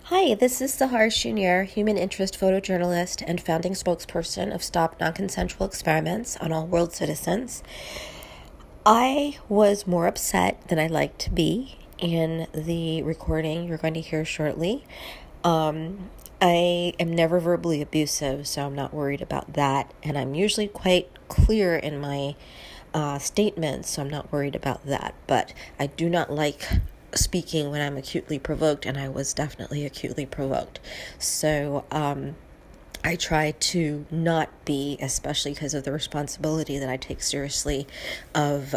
Hi, this is Sahar Shunier, human interest photojournalist and founding spokesperson of Stop Non-Consensual Experiments on All World Citizens. I was more upset than I'd like to be in the recording you're going to hear shortly. I am never verbally abusive, so I'm not worried about that, and I'm usually quite clear in my statements, so I'm not worried about that, but I do not like speaking when I'm acutely provoked, and I was definitely acutely provoked. So I try to not be, especially because of the responsibility that I take seriously of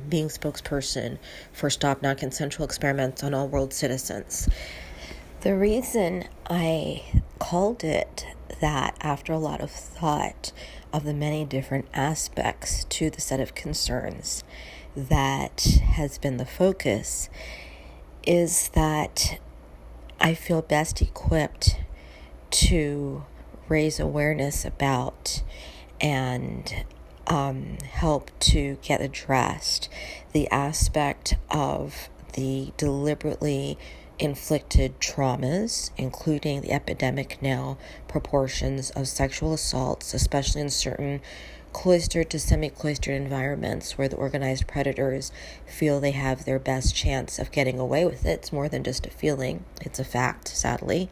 being spokesperson for Stop Non-Consensual Experiments on All World Citizens. The reason I called it that, after a lot of thought of the many different aspects to the set of concerns that has been the focus, is that I feel best equipped to raise awareness about and help to get addressed the aspect of the deliberately inflicted traumas, including the epidemic now proportions of sexual assaults, especially in certain cloistered to semi-cloistered environments where the organized predators feel they have their best chance of getting away with it. It's more than just a feeling, it's a fact, sadly.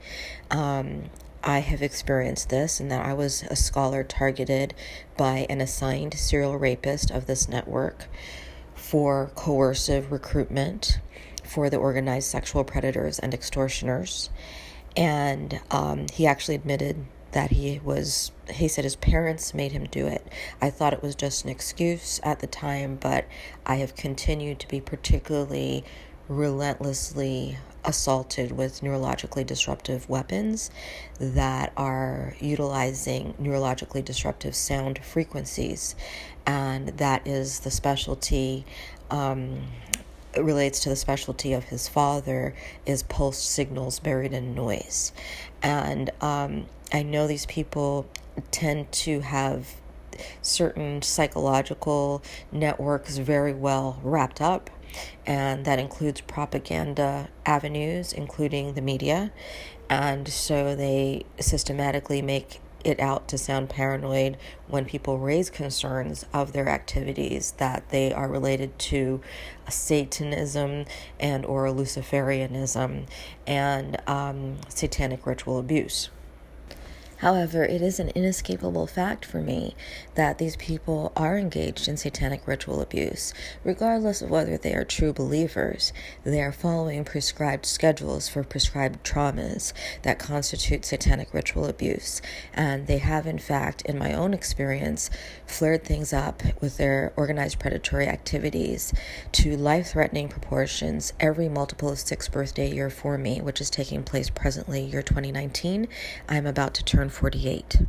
I have experienced this, in that I was a scholar targeted by an assigned serial rapist of this network for coercive recruitment for the organized sexual predators and extortioners. And he actually admitted that he said his parents made him do it. I thought it was just an excuse at the time, but I have continued to be particularly relentlessly assaulted with neurologically disruptive weapons that are utilizing neurologically disruptive sound frequencies. And that is the specialty, it relates to the specialty of his father, is pulse signals buried in noise. And I know these people tend to have certain psychological networks very well wrapped up, and that includes propaganda avenues, including the media. And so they systematically make it out to sound paranoid when people raise concerns of their activities that they are related to Satanism and or Luciferianism and satanic ritual abuse. However, it is an inescapable fact for me that these people are engaged in satanic ritual abuse. Regardless of whether they are true believers, they are following prescribed schedules for prescribed traumas that constitute satanic ritual abuse. And they have, in fact, in my own experience, flared things up with their organized predatory activities to life-threatening proportions every multiple of 6th birthday year for me, which is taking place presently, year 2019. I'm about to turn 48.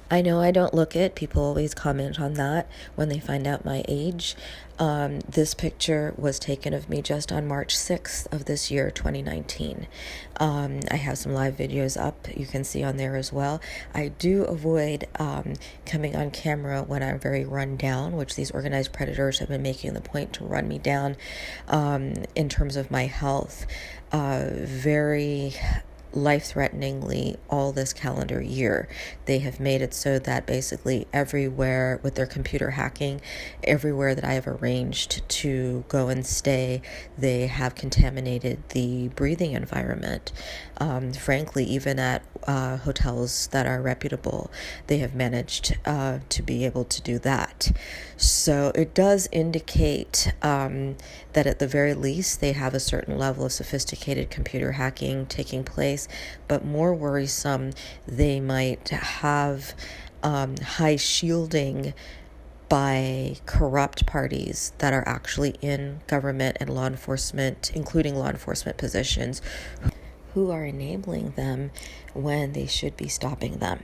I know I don't look it. People always comment on that when they find out my age. This picture was taken of me just on March 6th of this year, 2019. I have some live videos up you can see on there as well. I do avoid coming on camera when I'm very run down, which these organized predators have been making the point to run me down in terms of my health. Very life-threateningly all this calendar year. They have made it so that basically everywhere, with their computer hacking, everywhere that I have arranged to go and stay, they have contaminated the breathing environment. Frankly, even at hotels that are reputable, they have managed to be able to do that. So it does indicate that at the very least they have a certain level of sophisticated computer hacking taking place, but more worrisome, they might have high shielding by corrupt parties that are actually in government and law enforcement, including law enforcement positions, who are enabling them when they should be stopping them.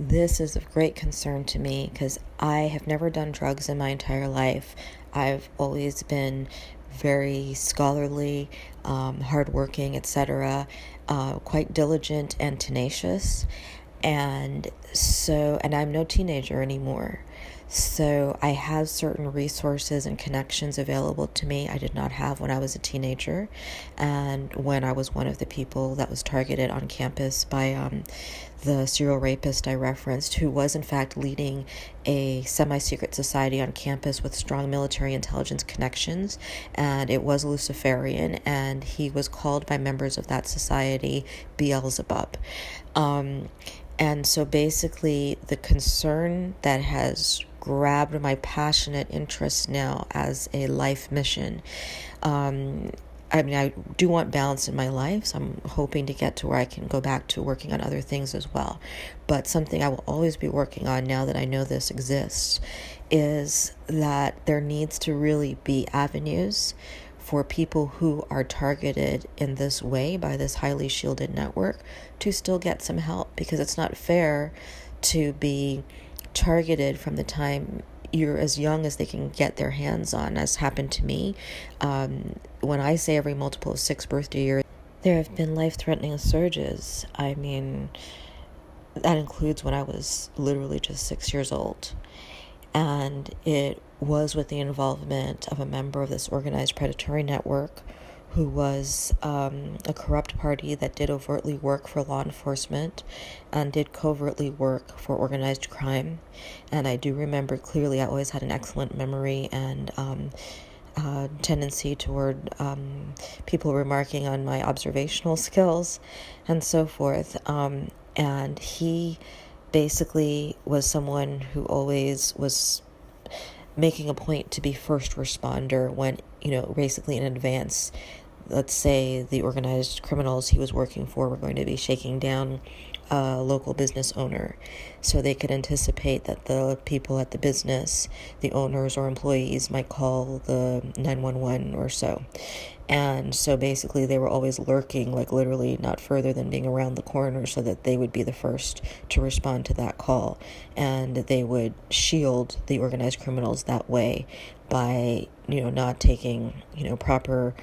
This is of great concern to me because I have never done drugs in my entire life. I've always been very scholarly, hardworking, etc., quite diligent and tenacious. And I'm no teenager anymore. So I have certain resources and connections available to me I did not have when I was a teenager, and when I was one of the people that was targeted on campus by the serial rapist I referenced, who was in fact leading a semi-secret society on campus with strong military intelligence connections, and it was Luciferian, and he was called by members of that society Beelzebub. And so basically the concern that has grabbed my passionate interest now as a life mission, I do want balance in my life, so I'm hoping to get to where I can go back to working on other things as well. But something I will always be working on now that I know this exists is that there needs to really be avenues for people who are targeted in this way by this highly shielded network to still get some help, because it's not fair to be targeted from the time you're as young as they can get their hands on, as happened to me. When I say every multiple of 6 birthday years, there have been life-threatening surges. I mean, that includes when I was literally just 6 years old. And it was with the involvement of a member of this organized predatory network who was a corrupt party that did overtly work for law enforcement and did covertly work for organized crime. And I do remember clearly, I always had an excellent memory and tendency toward people remarking on my observational skills and so forth. And he basically was someone who always was making a point to be first responder when, basically in advance, let's say the organized criminals he was working for were going to be shaking down a local business owner, so they could anticipate that the people at the business, the owners or employees, might call the 911 or so. And so basically they were always lurking, like literally not further than being around the corner, so that they would be the first to respond to that call, and they would shield the organized criminals that way by not taking proper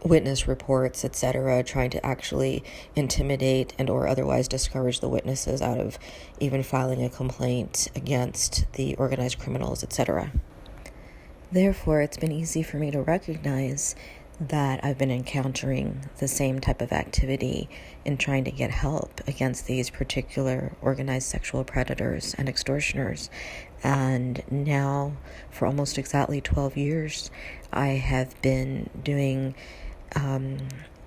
witness reports, etc., trying to actually intimidate and or otherwise discourage the witnesses out of even filing a complaint against the organized criminals, etc. Therefore, it's been easy for me to recognize that I've been encountering the same type of activity in trying to get help against these particular organized sexual predators and extortioners. And now, for almost exactly 12 years, I have been doing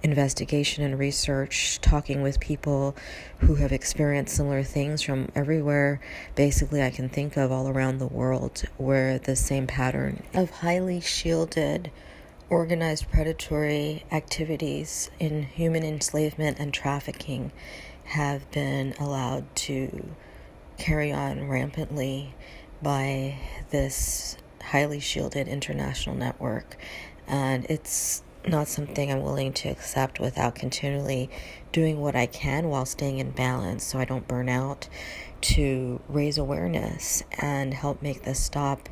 investigation and research, talking with people who have experienced similar things from everywhere, basically I can think of, all around the world, where the same pattern of highly shielded, organized predatory activities in human enslavement and trafficking have been allowed to carry on rampantly by this highly shielded international network. And it's not something I'm willing to accept without continually doing what I can while staying in balance so I don't burn out, to raise awareness and help make this stop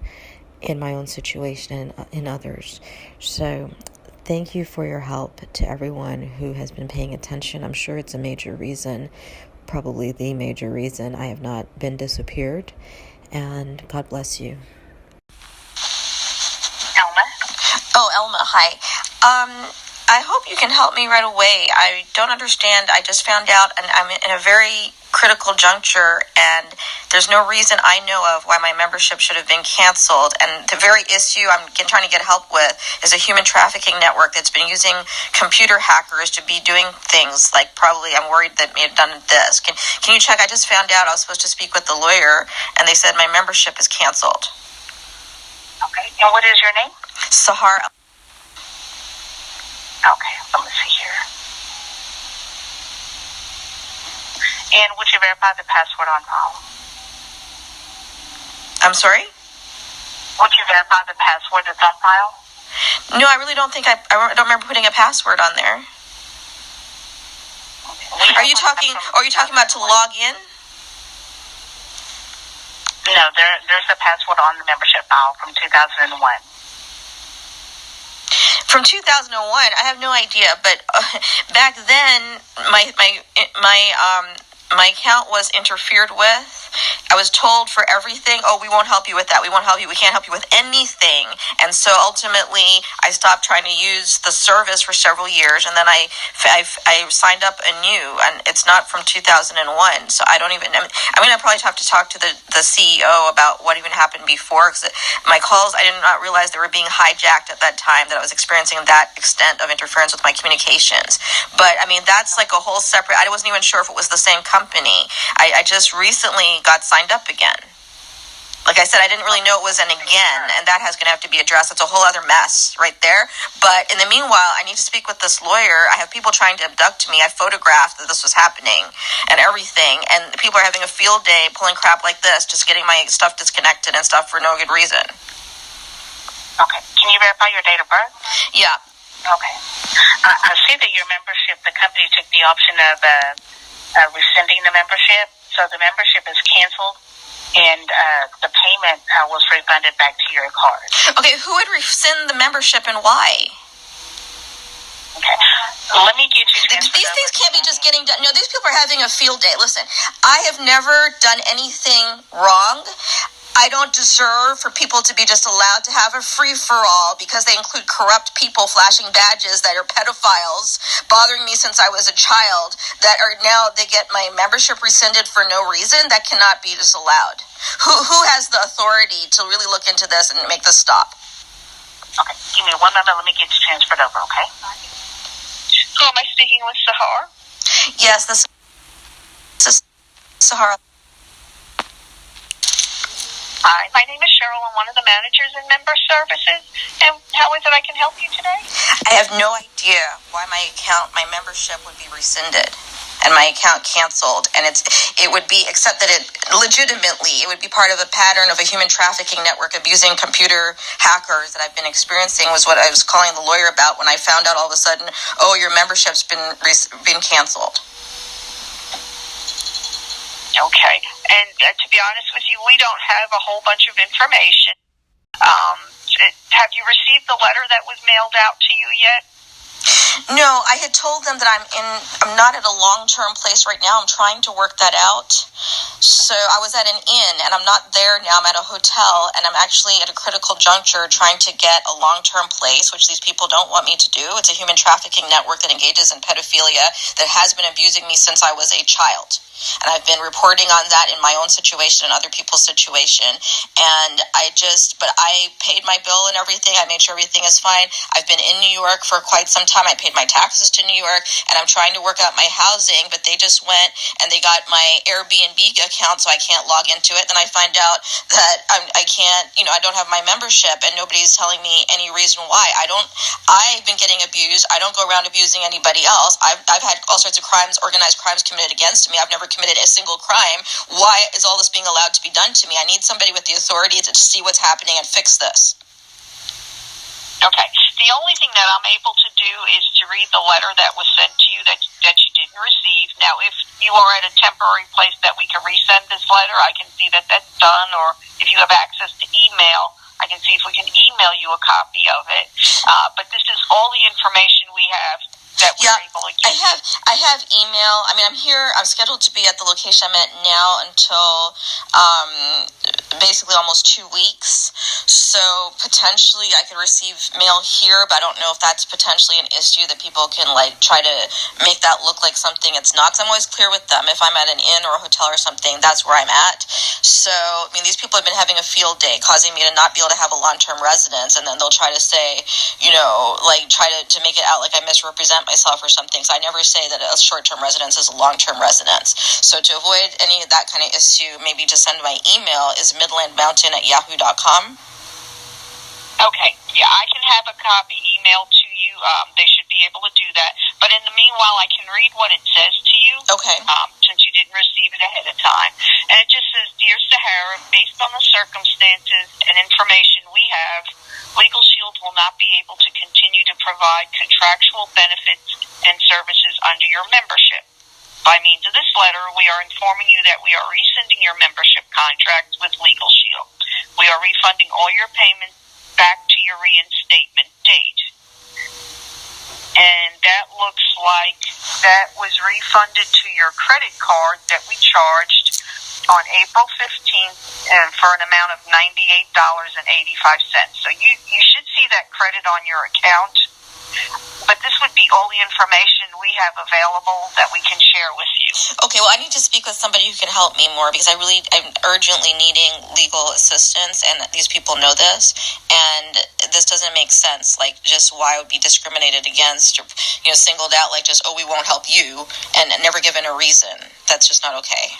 in my own situation and in others. So thank you for your help to everyone who has been paying attention. I'm sure it's a major reason, probably the major reason I have not been disappeared, and God bless you. Elma? Oh, Elma, hi. I hope you can help me right away. I don't understand. I just found out, and I'm in a very critical juncture, and there's no reason I know of why my membership should have been canceled. And the very issue I'm trying to get help with is a human trafficking network that's been using computer hackers to be doing things like, probably, I'm worried that may have done this. Can you check? I just found out I was supposed to speak with the lawyer, and they said my membership is canceled. Okay, and what is your name? Sahar. Okay, let me see here. And would you verify the password on file? I'm sorry? Would you verify the password that's on file? No, I really don't think I don't remember putting a password on there. Are you talking about to log in? No, there's a password on the membership file from 2001. From 2001, I have no idea, but back then my my account was interfered with. I was told for everything, oh, we won't help you with that. We won't help you. We can't help you with anything. And so ultimately, I stopped trying to use the service for several years. And then I signed up anew. And it's not from 2001. So I don't even, I probably have to talk to the CEO about what even happened before. Because my calls, I did not realize they were being hijacked at that time, that I was experiencing that extent of interference with my communications. But that's like a whole separate, I wasn't even sure if it was the same company. I just recently got signed up again. Like I said, I didn't really know it was an again, and that has going to have to be addressed. It's a whole other mess right there. But in the meanwhile, I need to speak with this lawyer. I have people trying to abduct me. I photographed that this was happening and everything, and people are having a field day pulling crap like this, just getting my stuff disconnected and stuff for no good reason. Okay. Can you verify your date of birth? Yeah. Okay. I see that your membership, the company took the option of rescinding the membership. So the membership is canceled, and the payment was refunded back to your card. Okay, who would rescind the membership and why? Okay, let me get you These things can't be just getting done. No, these people are having a field day. Listen, I have never done anything wrong. I don't deserve for people to be just allowed to have a free-for-all because they include corrupt people flashing badges that are pedophiles, bothering me since I was a child, that are now, they get my membership rescinded for no reason. That cannot be disallowed. Who has the authority to really look into this and make this stop? Okay, give me 1 moment. Let me get you transferred over, okay? Who am I speaking with, Sahar? Yes, this is Sahara. Hi, my name is Cheryl. I'm one of the managers in member services. And how is it I can help you today? I have no idea why my membership would be rescinded and my account canceled. And it would be, except that it would be part of a pattern of a human trafficking network abusing computer hackers that I've been experiencing, was what I was calling the lawyer about when I found out all of a sudden, oh, your membership's been canceled. Okay. And to be honest with you, we don't have a whole bunch of information. Have you received the letter that was mailed out to you yet? No, I had told them that I'm not at a long-term place right now. I'm trying to work that out. So I was at an inn, and I'm not there now. I'm at a hotel, and I'm actually at a critical juncture trying to get a long-term place, which these people don't want me to do. It's a human trafficking network that engages in pedophilia that has been abusing me since I was a child. And I've been reporting on that in my own situation and other people's situation. And but I paid my bill and everything. I made sure everything is fine. I've been in New York for quite some time. I paid my taxes to New York, and I'm trying to work out my housing, but they just went and they got my Airbnb account, so I can't log into it. Then I find out that I can't, I don't have my membership, and nobody's telling me any reason why. I've been getting abused. I don't go around abusing anybody else. I've had all sorts of crimes, organized crimes committed against me. I've never committed a single crime. Why is all this being allowed to be done to me? I need somebody with the authority to see what's happening and fix this. Okay. The only thing that I'm able to do is to read the letter that was sent to you that you didn't receive. Now, if you are at a temporary place that we can resend this letter, I can see that that's done. Or if you have access to email, I can see if we can email you a copy of it. But this is all the information we have that we're able to get. I have email. I'm here. I'm scheduled to be at the location I'm at now until basically almost 2 weeks. So potentially I could receive mail here, but I don't know if that's potentially an issue that people can try to make that look like something it's not. Because I'm always clear with them. If I'm at an inn or a hotel or something, that's where I'm at. So these people have been having a field day, causing me to not be able to have a long-term residence, and then they'll try to say, try to make it out like I misrepresent myself or something. So I never say that a short-term residence is a long-term residence. So to avoid any of that kind of issue, maybe just send my email is midlandmountain@yahoo.com. Okay. Yeah, I can have a copy emailed to you. They should be able to do that. But in the meanwhile, I can read what it says to you. Okay. Since you didn't receive it ahead of time. And it just says, Dear Sahara, based on the circumstances and information we have, Legal Shield will not be able to continue to provide contractual benefits and services under your membership. By means of this letter, we are informing you that we are rescinding your membership contract with Legal Shield. We are refunding all your payments back to your reinstatement date. And that looks like that was refunded to your credit card that we charged on April 15th for an amount of $98.85. So you should see that credit on your account. But this would be all the information we have available that we can share with you. Okay, well, I need to speak with somebody who can help me more because I'm urgently needing legal assistance, and these people know this, and this doesn't make sense. Like, just why I would be discriminated against or, singled out, like just, oh, we won't help you, and never given a reason. That's just not okay.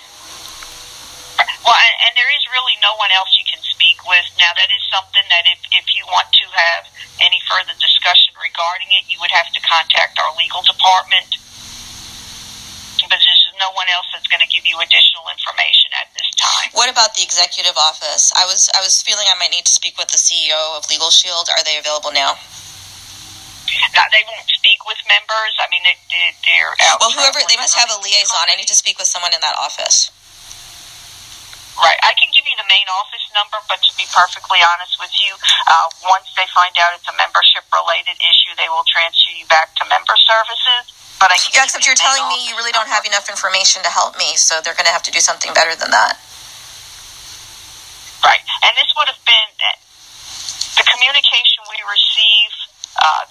Well, and there is really no one else you can speak with. Now, that is something that if you want to have any further discussion regarding it, you would have to contact our legal department. But there's no one else that's going to give you additional information at this time. What about the executive office? I was feeling I might need to speak with the CEO of Legal Shield. Are they available now? No, they won't speak with members. I mean, they're out. Well, they must have a liaison. I need to speak with someone in that office. Right. I can give you the main office number, but to be perfectly honest with you, once they find out it's a membership-related issue, they will transfer you back to member services. But except you're telling me you really don't have enough information to help me, so they're going to have to do something better than that. Right. And this would have been the communication we receive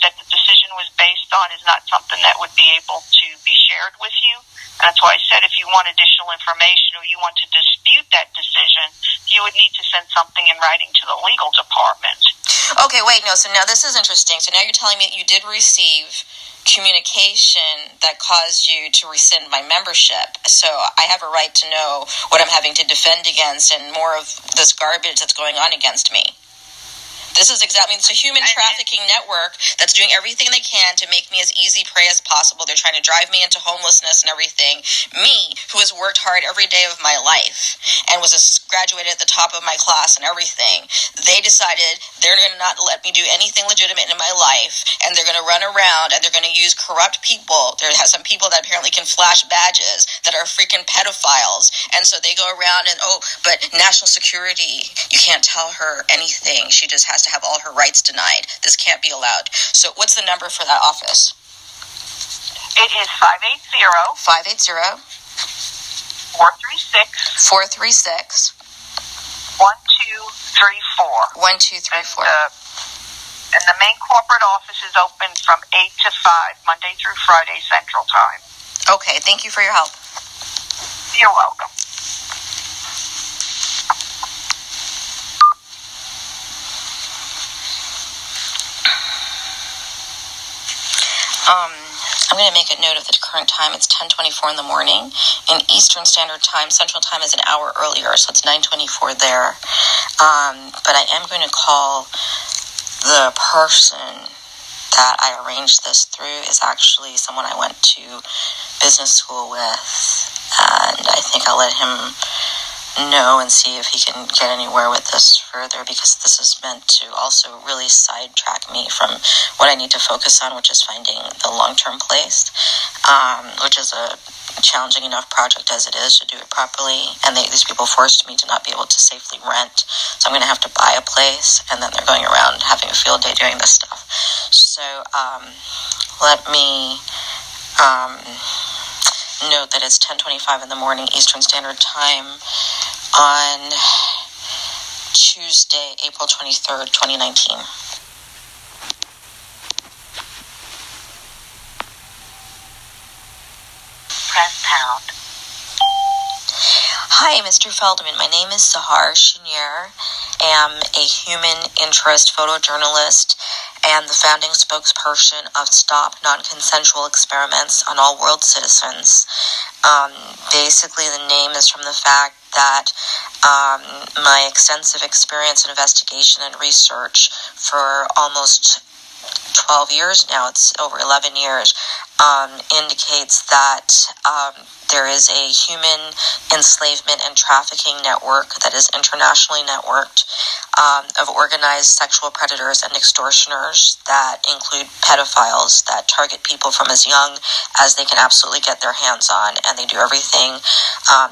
that the decision was based on is not something that would be able to be shared with you. And that's why I said if you want additional information or you want to dispute that decision, you would need to send something in writing to the legal department. Okay, wait, no. So now this is interesting. So now you're telling me that you did receive communication that caused you to rescind my membership. So I have a right to know what I'm having to defend against and more of this garbage that's going on against me. This is exactly, it's a human trafficking network that's doing everything they can to make me as easy prey as possible. They're trying to drive me into homelessness and everything. Me, who has worked hard every day of my life and was graduated at the top of my class and everything, they decided they're going to not let me do anything legitimate in my life, and they're going to run around and they're going to use corrupt people. There have some people that apparently can flash badges that are freaking pedophiles, and so they go around and, but national security, you can't tell her anything. She just has to have all her rights denied. This can't be allowed. So what's the number for that office? It is 580 436 1234. And the main corporate office is open from 8 to 5, Monday through Friday, Central Time. Okay, thank you for your help. You're welcome. I'm going to make a note of the current time. It's 10:24 in the morning. In Eastern Standard Time, Central Time is an hour earlier, so it's 9:24 there. But I am going to call the person that I arranged this through is actually someone I went to business school with, and I think I'll let him know and see if he can get anywhere with this further, because this is meant to also really sidetrack me from what I need to focus on, which is finding the long-term place, which is a challenging enough project as it is to do it properly. And these people forced me to not be able to safely rent, so I'm going to have to buy a place, and then they're going around having a field day doing this stuff. So let me note that it's 10:25 in the morning Eastern Standard Time on Tuesday, April 23rd, 2019. Press pound. Hi, Mr. Feldman. My name is Sahar Chenier. I am a human interest photojournalist and the founding spokesperson of Stop Non-Consensual Experiments on All World Citizens. Basically, the name is from the fact that my extensive experience in investigation and research for almost 12 years now, it's over 11 years, indicates that There is a Human Enslavement and Trafficking network that is internationally networked of organized sexual predators and extortioners that include pedophiles that target people from as young as they can absolutely get their hands on, and they do everything,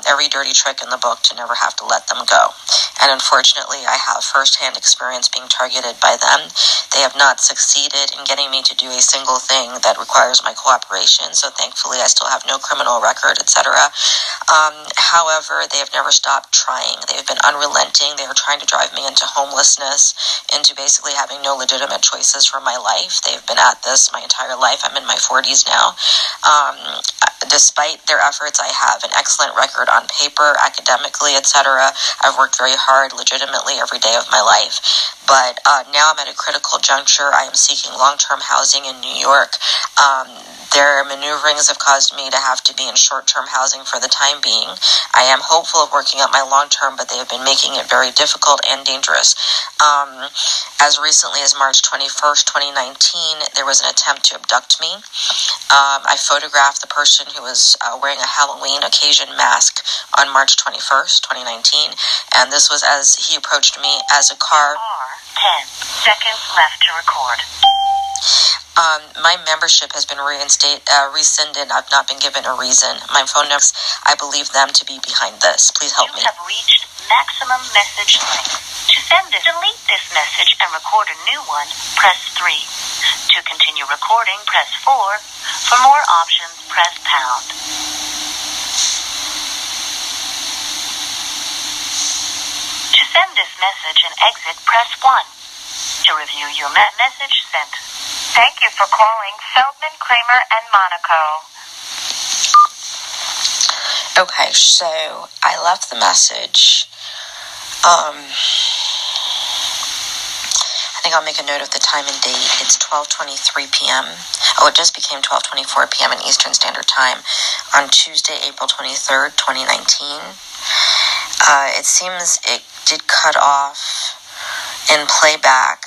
every dirty trick in the book to never have to let them go. And unfortunately, I have firsthand experience being targeted by them. They have not succeeded in getting me to do a single thing that requires my cooperation, so thankfully I still have no criminal record, etc. However, they have never stopped trying. They've been unrelenting. They are trying to drive me into homelessness, into basically having no legitimate choices for my life. They've been at this my entire life. I'm in my 40s now. Despite their efforts, I have an excellent record on paper, academically, etc. I've worked very hard, legitimately, every day of my life. But now I'm at a critical juncture. I am seeking long-term housing in New York. Their maneuverings have caused me to have to be in short-term housing for the time being. I am hopeful of working out my long-term, but they have been making it very difficult and dangerous. As recently as March 21st, 2019, there was an attempt to abduct me. I photographed the person who was wearing a Halloween occasion mask on March 21st, 2019, and this was as he approached me as a car. 10 seconds left to record. My membership has been rescinded. I've not been given a reason. My phone number, I believe them to be behind this. Please help me. You have reached maximum message length. To send this, delete this message and record a new one, press 3. To continue recording, press 4. For more options, press pound. To send this message and exit, press 1. To review your message sent. Thank you for calling Feldman, Kramer, and Monaco. Okay, so I left the message. I think I'll make a note of the time and date. It's 12:23 p.m. Oh, it just became 12:24 p.m. in Eastern Standard Time on Tuesday, April 23rd, 2019. It seems it did cut off in playback.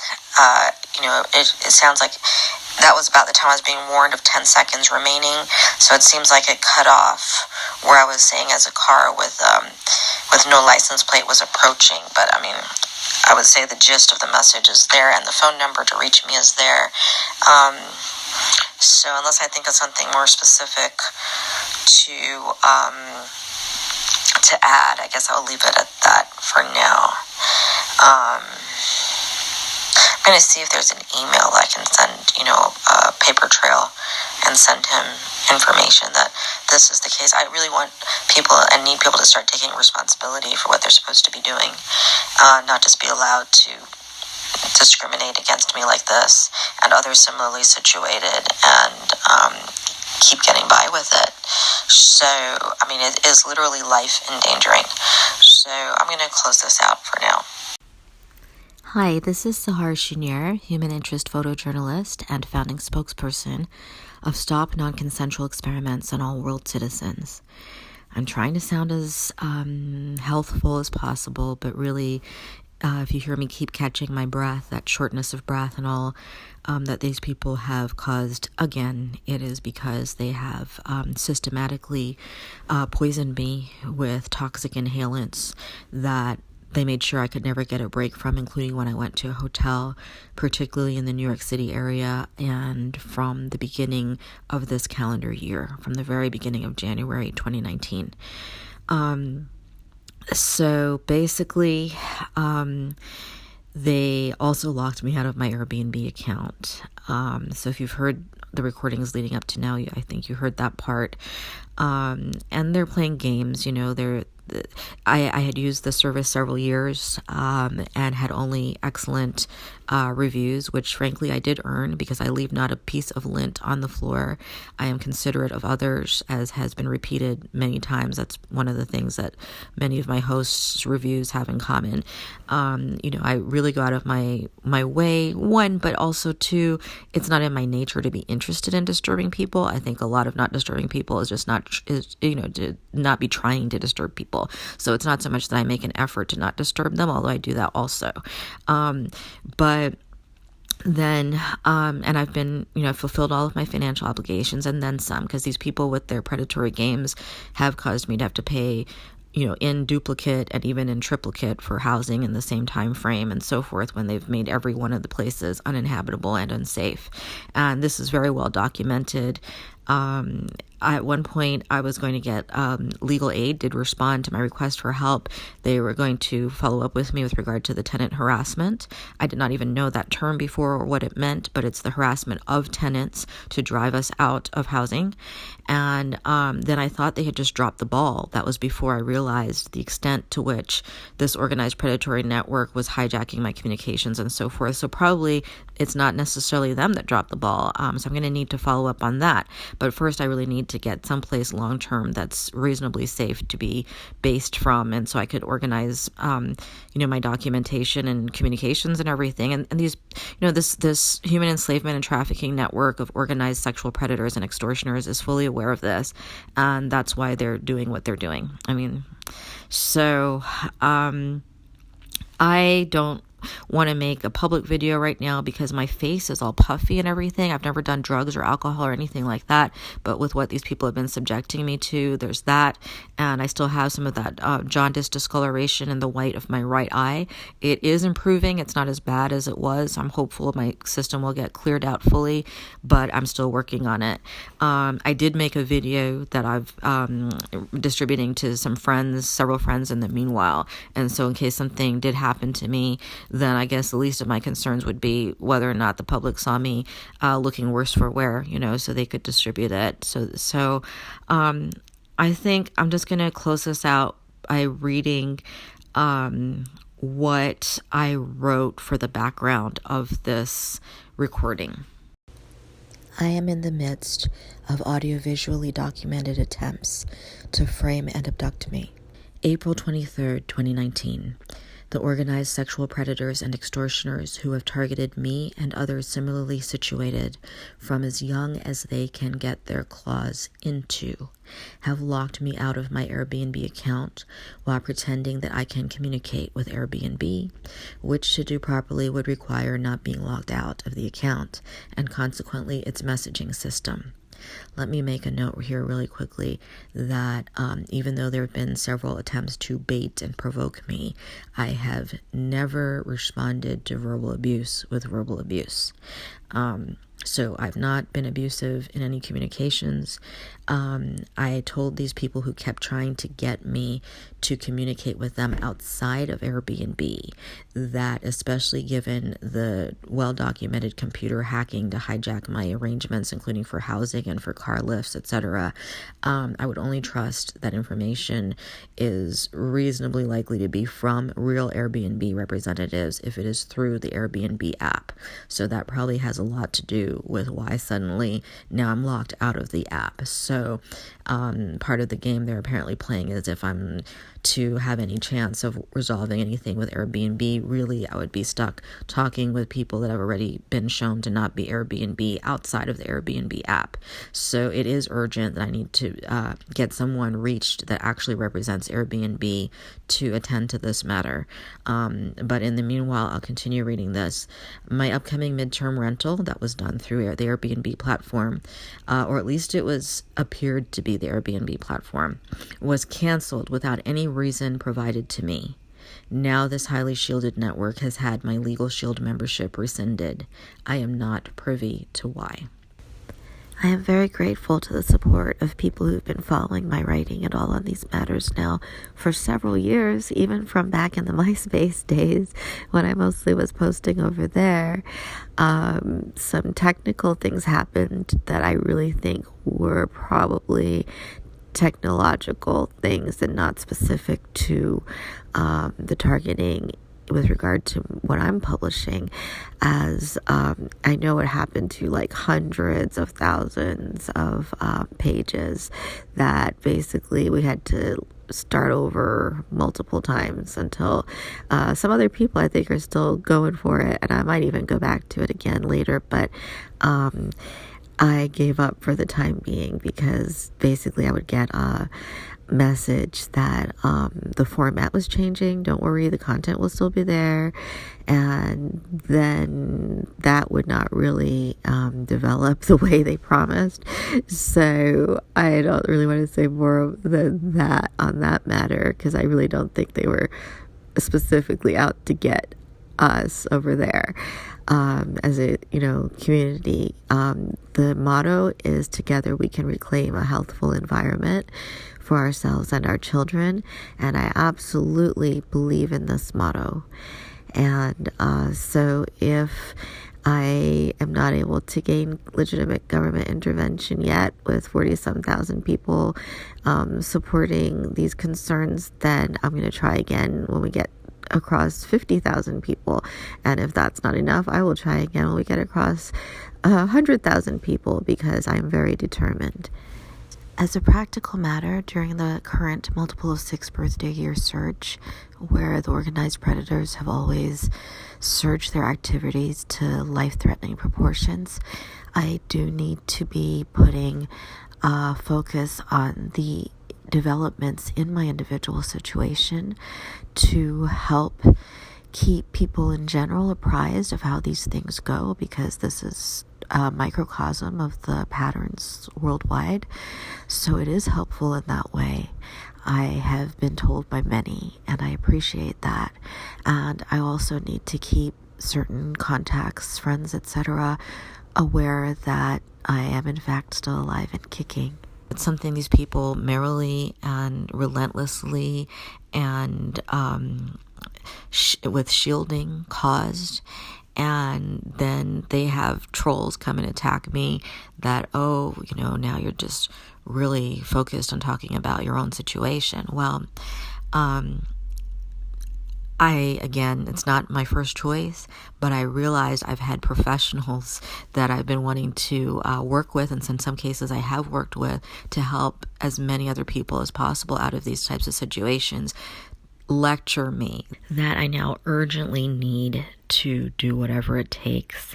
It sounds like that was about the time I was being warned of 10 seconds remaining. So it seems like it cut off where I was saying as a car with no license plate was approaching. But I mean, I would say the gist of the message is there, and the phone number to reach me is there. So unless I think of something more specific to add, I guess I'll leave it at that for now. I'm going to see if there's an email I can send, a paper trail and send him information that this is the case. I really want people and need people to start taking responsibility for what they're supposed to be doing, not just be allowed to discriminate against me like this and others similarly situated and keep getting by with it. So, I mean, it is literally life endangering. So I'm going to close this out for now. Hi, this is Sahar Shunier, human interest photojournalist and founding spokesperson of Stop Non-Consensual Experiments on All World Citizens. I'm trying to sound as healthful as possible, but really, if you hear me keep catching my breath, that shortness of breath and all that these people have caused, again, it is because they have systematically poisoned me with toxic inhalants that they made sure I could never get a break from, including when I went to a hotel, particularly in the New York City area, and from the beginning of this calendar year, from the very beginning of January 2019. So basically, they also locked me out of my Airbnb account. So if you've heard the recordings leading up to now, I think you heard that part. And they're playing games, I had used the service several years and had only excellent reviews, which frankly I did earn because I leave not a piece of lint on the floor. I am considerate of others, as has been repeated many times. That's one of the things that many of my hosts' reviews have in common. I really go out of my way, one, but also two, it's not in my nature to be interested in disturbing people. I think a lot of not disturbing people is just to not be trying to disturb people. So it's not so much that I make an effort to not disturb them, although I do that also. But then, and I've been, fulfilled all of my financial obligations and then some, because these people with their predatory games have caused me to have to pay, in duplicate and even in triplicate for housing in the same time frame and so forth, when they've made every one of the places uninhabitable and unsafe. And this is very well documented. At one point, I was going to get legal aid, did respond to my request for help. They were going to follow up with me with regard to the tenant harassment. I did not even know that term before or what it meant, but it's the harassment of tenants to drive us out of housing. And then I thought they had just dropped the ball. That was before I realized the extent to which this organized predatory network was hijacking my communications and so forth. So probably it's not necessarily them that dropped the ball. So I'm going to need to follow up on that. But first, I really need to get someplace long-term that's reasonably safe to be based from, and so I could organize, my documentation and communications and everything. And these, this human enslavement and trafficking network of organized sexual predators and extortioners is fully aware of this, and that's why they're doing what they're doing. I don't want to make a public video right now because my face is all puffy and everything. I've never done drugs or alcohol or anything like that, but with what these people have been subjecting me to, there's that, and I still have some of that jaundice discoloration in the white of my right eye. It is improving. It's not as bad as it was. I'm hopeful my system will get cleared out fully, but I'm still working on it. I did make a video that I've distributing to several friends in the meanwhile, and so in case something did happen to me, then I guess the least of my concerns would be whether or not the public saw me looking worse for wear, so they could distribute it. So I think I'm just going to close this out by reading what I wrote for the background of this recording. I am in the midst of audiovisually documented attempts to frame and abduct me. April 23rd, 2019. The organized sexual predators and extortioners who have targeted me and others similarly situated from as young as they can get their claws into have locked me out of my Airbnb account while pretending that I can communicate with Airbnb, which to do properly would require not being locked out of the account and consequently its messaging system. Let me make a note here really quickly that even though there have been several attempts to bait and provoke me, I have never responded to verbal abuse with verbal abuse. So I've not been abusive in any communications. I told these people who kept trying to get me to communicate with them outside of Airbnb that, especially given the well-documented computer hacking to hijack my arrangements, including for housing and for car lifts, etc., I would only trust that information is reasonably likely to be from real Airbnb representatives if it is through the Airbnb app. So that probably has a lot to do with why suddenly now I'm locked out of the app. So part of the game they're apparently playing is if I'm to have any chance of resolving anything with Airbnb, really I would be stuck talking with people that have already been shown to not be Airbnb outside of the Airbnb app. So it is urgent that I need to get someone reached that actually represents Airbnb to attend to this matter. But in the meanwhile, I'll continue reading this. My upcoming midterm rental that was done through the Airbnb platform, or at least it appeared to be the Airbnb platform, was canceled without any reason provided to me. Now this highly shielded network has had my Legal Shield membership rescinded. I am not privy to why. I am very grateful to the support of people who've been following my writing and all on these matters now for several years, even from back in the MySpace days when I mostly was posting over there. Some technical things happened that I really think were probably technological things and not specific to the targeting with regard to what I'm publishing, as I know it happened to like hundreds of thousands of pages that basically we had to start over multiple times until some other people I think are still going for it, and I might even go back to it again later. But I gave up for the time being, because basically I would get a message that the format was changing. Don't worry, the content will still be there. And then that would not really develop the way they promised. So I don't really want to say more than that on that matter, because I really don't think they were specifically out to get us over there as a community. The motto is, together we can reclaim a healthful environment for ourselves and our children, and I absolutely believe in this motto. And so if I am not able to gain legitimate government intervention yet with 40-some thousand people supporting these concerns, then I'm going to try again when we get across 50,000 people. And if that's not enough, I will try again when we get across 100,000 people, because I am very determined. As a practical matter, during the current multiple of 6 birthday year surge, where the organized predators have always surged their activities to life-threatening proportions, I do need to be putting focus on the developments in my individual situation to help keep people in general apprised of how these things go, because this is a microcosm of the patterns worldwide. So it is helpful in that way. I have been told by many, and I appreciate that. And I also need to keep certain contacts, friends, etc., aware that I am in fact still alive and kicking. It's something these people merrily and relentlessly and with shielding caused. And then they have trolls come and attack me that, now you're just really focused on talking about your own situation. Well, it's not my first choice, but I realized I've had professionals that I've been wanting to work with, and in some cases I have worked with, to help as many other people as possible out of these types of situations, lecture me that I now urgently need to do whatever it takes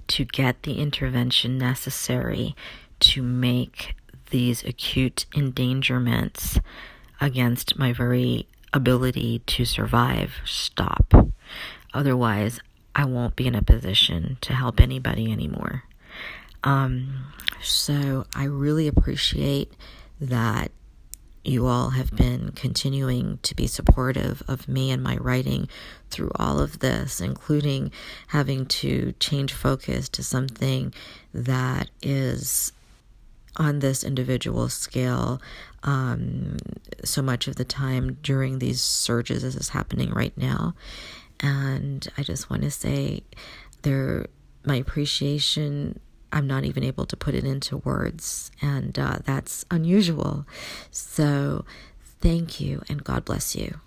to get the intervention necessary to make these acute endangerments against my very ability to survive stop. Otherwise, I won't be in a position to help anybody anymore. So I really appreciate that you all have been continuing to be supportive of me and my writing through all of this, including having to change focus to something that is on this individual scale so much of the time during these surges as is happening right now. And I just want to say my appreciation, I'm not even able to put it into words, and that's unusual. So thank you, and God bless you.